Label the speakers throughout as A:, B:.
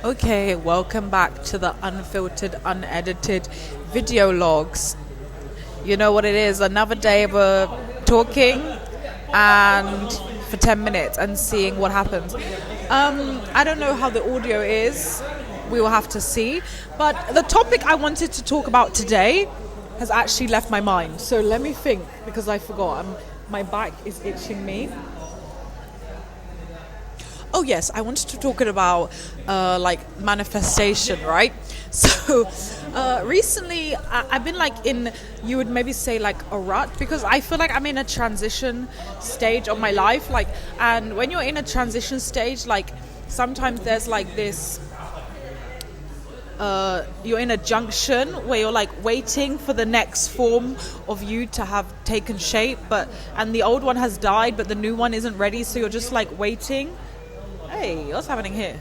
A: Okay, welcome back to the unfiltered, unedited video logs. You know what it is, another day of talking and for 10 minutes and seeing what happens. I don't know how the audio is, we will have to see. But the topic I wanted to talk about today has actually left my mind. So let me think, because I forgot. My back is itching me. Oh yes, I wanted to talk about manifestation, right? So recently I've been in, you would maybe say a rut, because I feel like I'm in a transition stage of my life. And when you're in a transition stage, sometimes there's this, you're in a junction where you're waiting for the next form of you to have taken shape, and the old one has died, but the new one isn't ready. So you're just waiting. Hey, what's happening here?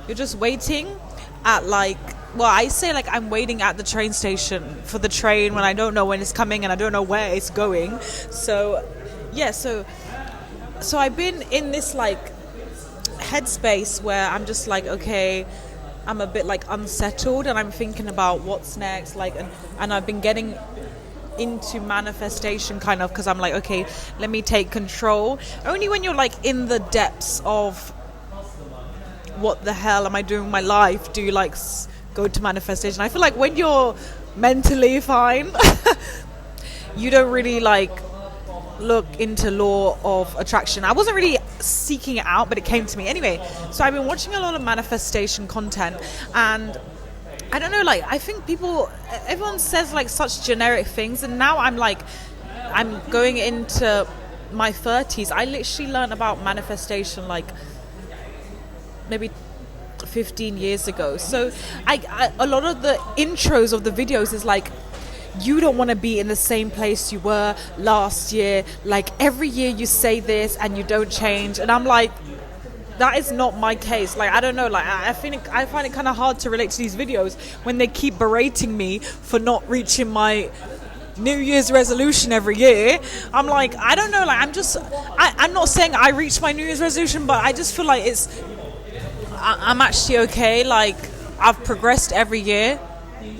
A: You're just waiting at I say I'm waiting at the train station for the train when I don't know when it's coming and I don't know where it's going. So yeah, so I've been in this headspace where I'm just okay, I'm a bit unsettled, and I'm thinking about what's next, and I've been getting into manifestation kind of, because I'm okay, let me take control. Only when you're in the depths of what the hell am I doing with my life do you go to manifestation. I feel when you're mentally fine you don't really look into law of attraction. I wasn't really seeking it out, but it came to me anyway. So I've been watching a lot of manifestation content, and I don't know, I think everyone says such generic things, and now I'm going into my 30s. I literally learned about manifestation maybe 15 years ago. So I a lot of the intros of the videos is you don't want to be in the same place you were last year. Every year you say this and you don't change, and I'm that is not my case. I don't know, I find it kind of hard to relate to these videos when they keep berating me for not reaching my New Year's resolution every year. I'm I don't know, I'm not saying I reached my New Year's resolution, but I just feel I'm actually okay. I've progressed every year.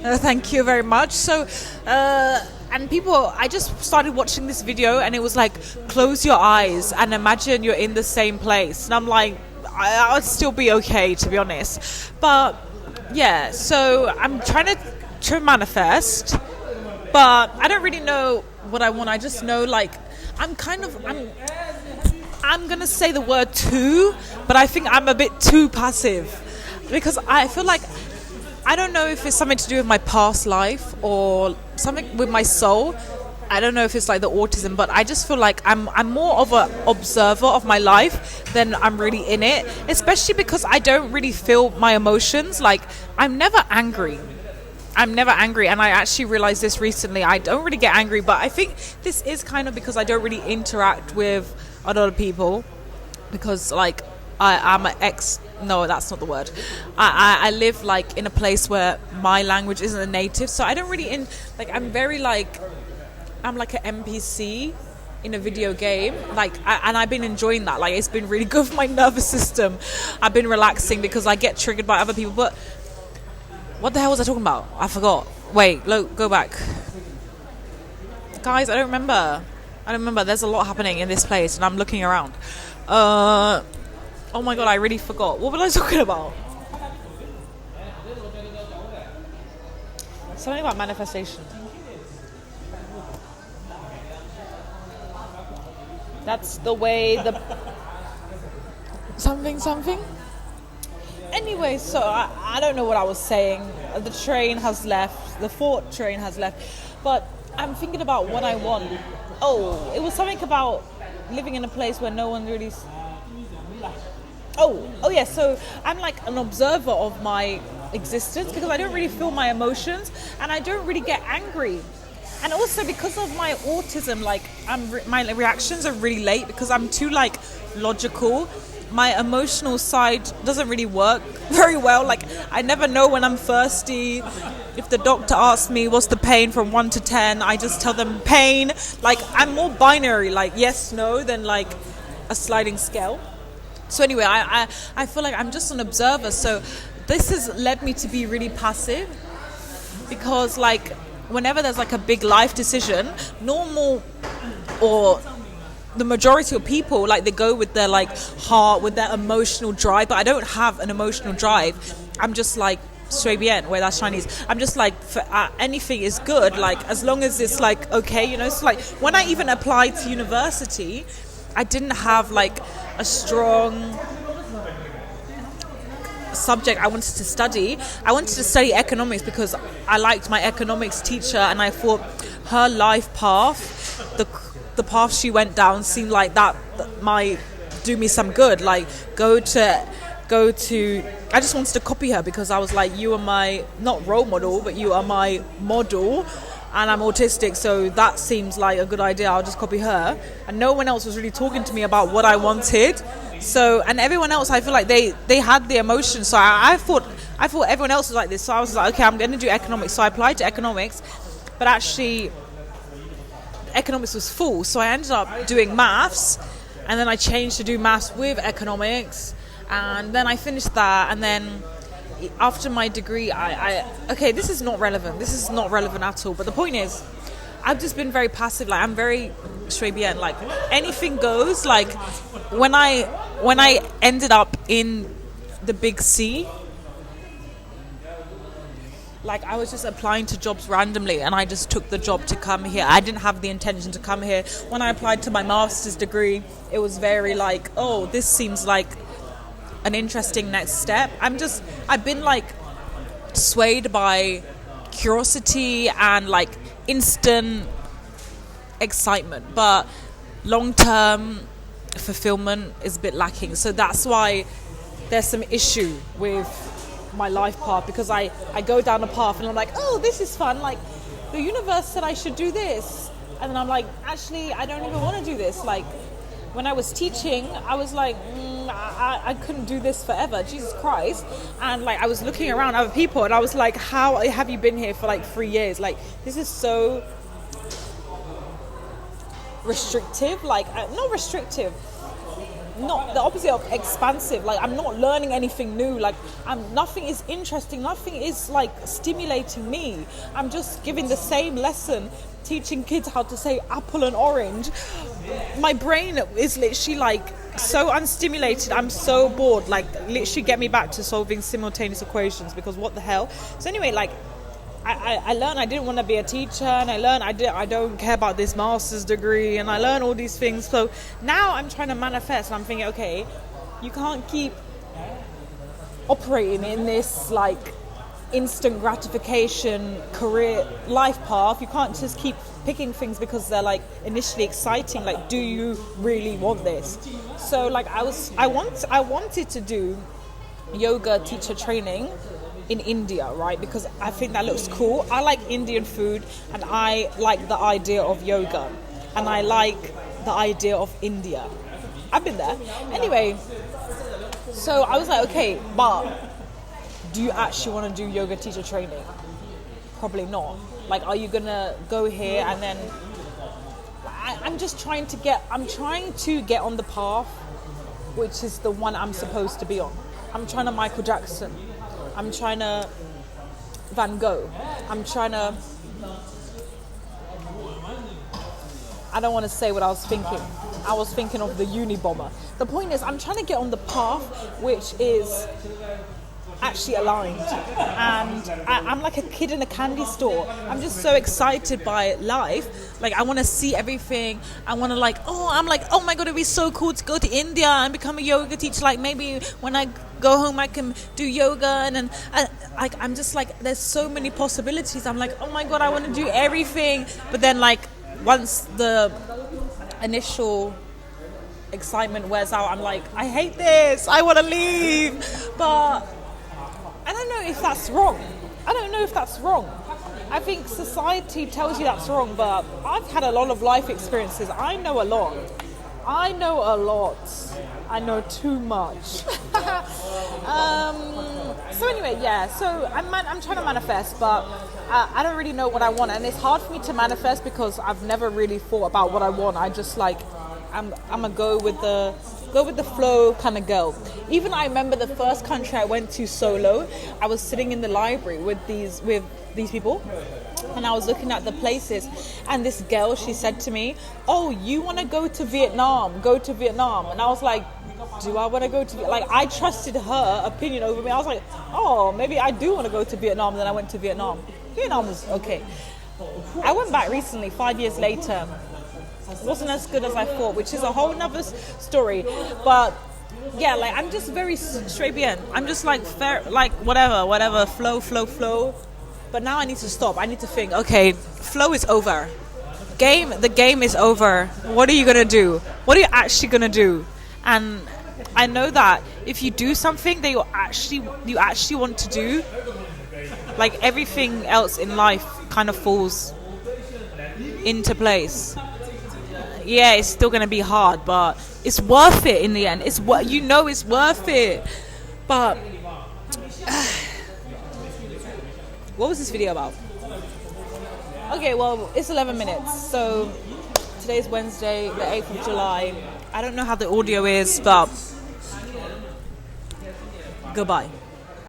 A: Thank you very much. So, and I just started watching this video, and it was close your eyes and imagine you're in the same place. And I'm I would still be okay, to be honest. But yeah, so I'm trying to manifest, but I don't really know what I want. I just know I'm going to say the word too, but I think I'm a bit too passive, because I feel I don't know if it's something to do with my past life or something with my soul. I don't know if it's the autism, but I just feel I'm more of an observer of my life than I'm really in it, especially because I don't really feel my emotions. I'm never angry. And I actually realized this recently. I don't really get angry, but I think this is kind of because I don't really interact with a lot of people, because I'm an no, that's not the word. I live in a place where my language isn't a native, so I don't really I'm very I'm an NPC in a video game, and I've been enjoying that. It's been really good for my nervous system. I've been relaxing because I get triggered by other people. But what the hell was I talking about? I forgot. Wait, go back, guys. I don't remember. There's a lot happening in this place, and I'm looking around. Oh my god, I really forgot. What was I talking about? Something about manifestation. That's the way something. Anyway, so I don't know what I was saying. The train has left. The Fort train has left. But I'm thinking about what I want. Oh, it was something about living in a place where no one really... Oh yeah, so I'm an observer of my existence, because I don't really feel my emotions, and I don't really get angry. And also because of my autism, my reactions are really late, because I'm too logical. My emotional side doesn't really work very well. I never know when I'm thirsty. If the doctor asks me what's the pain from 1 to 10, I just tell them pain. I'm more binary, yes, no, than a sliding scale. So anyway, I feel I'm just an observer. So this has led me to be really passive, because like whenever there's like a big life decision, normal or the majority of people, like they go with their like heart, with their emotional drive, but I don't have an emotional drive. I'm just like sui bien, where that's Chinese. I'm just like, for, anything is good, like as long as it's like okay, you know. It's like when I even applied to university, I didn't have like a strong subject I wanted to study. I wanted to study economics because I liked my economics teacher, and I thought her life path, the path she went down, seemed like that might do me some good. Like go to. I just wanted to copy her because I was like, you are my not role model, but you are my model, and I'm autistic, so that seems like a good idea. I'll just copy her. And no one else was really talking to me about what I wanted. So, and everyone else, I feel like they had the emotion. So I thought everyone else was like this. So I was like, okay, I'm going to do economics. So I applied to economics, but actually economics was full. So I ended up doing maths, and then I changed to do maths with economics, and then I finished that. And then after my degree, okay, this is not relevant. This is not relevant at all. But the point is, I've just been very passive. Like I'm very shui bien. Like anything goes. Like when I ended up in the big C, like I was just applying to jobs randomly, and I just took the job to come here. I didn't have the intention to come here. When I applied to my master's degree, it was very like, oh, this seems like an interesting next step. I've been like swayed by curiosity and like instant excitement, but long-term fulfillment is a bit lacking. So that's why there's some issue with my life path, because I go down a path and I'm like, oh, this is fun, like the universe said I should do this, and then I'm like, actually I don't even want to do this. Like when I was teaching, I was like, I couldn't do this forever, Jesus Christ. And like I was looking around other people, and I was like, how have you been here for like 3 years? Like this is so restrictive. Like not restrictive, not the opposite of expansive. Like I'm not learning anything new. Like nothing is interesting, nothing is like stimulating me. I'm just giving the same lesson, teaching kids how to say apple and orange. My brain is literally like so unstimulated. I'm so bored. Like literally get me back to solving simultaneous equations, because what the hell. So anyway, like I learned I didn't want to be a teacher, and I learned I don't care about this master's degree, and I learned all these things. So now I'm trying to manifest, and I'm thinking, okay, you can't keep operating in this like instant gratification career life path. You can't just keep picking things because they're like initially exciting. Like, do you really want this? So like I wanted to do yoga teacher training in India, right? Because I think that looks cool. I like Indian food, and I like the idea of yoga, and I like the idea of India. I've been there. Anyway, so I was like, okay, but do you actually want to do yoga teacher training? Probably not. Like, are you gonna go here and then I'm trying to get on the path, which is the one I'm supposed to be on. I'm trying to Michael Jackson. I'm trying to Van Gogh. I don't want to say what I was thinking. I was thinking of the Unabomber. The point is, I'm trying to get on the path which is actually aligned, and I'm like a kid in a candy store. I'm just so excited by life. Like I want to see everything. I want to I'm like, oh my god, it'd be so cool to go to India and become a yoga teacher. Like maybe when I go home I can do yoga, and then I'm just like, there's so many possibilities. I'm like, oh my god, I want to do everything. But then like once the initial excitement wears out, I'm like, I hate this, I want to leave. But I don't know if that's wrong. I think society tells you that's wrong, but I've had a lot of life experiences. I know a lot. I know too much. So anyway, yeah. So I'm trying to manifest, but I don't really know what I want, and it's hard for me to manifest because I've never really thought about what I want. I just like I'm gonna go with the go with the flow kind of girl. Even I remember the first country I went to solo, I was sitting in the library with these people, and I was looking at the places, and this girl, she said to me, "Oh, you want to go to Vietnam? Go to Vietnam." And I was like, do I want to go to, like, I trusted her opinion over me. I was like, oh, maybe I do want to go to Vietnam. And then I went to Vietnam. Vietnam was okay. I went back recently, 5 years later. It wasn't as good as I thought, which is a whole nother story. But yeah, like, I'm just very straight bien. I'm just like fair, like whatever, flow. But now I need to stop. I need to think, okay, flow is over. The game is over. What are you gonna do? What are you actually gonna do? And I know that if you do something that you actually want to do, like, everything else in life kind of falls into place. Yeah, it's still going to be hard, but it's worth it in the end. It's what it's worth it. But what was this video about? Okay, well, it's 11 minutes. So today's Wednesday, the 8th of July. I don't know how the audio is, but goodbye.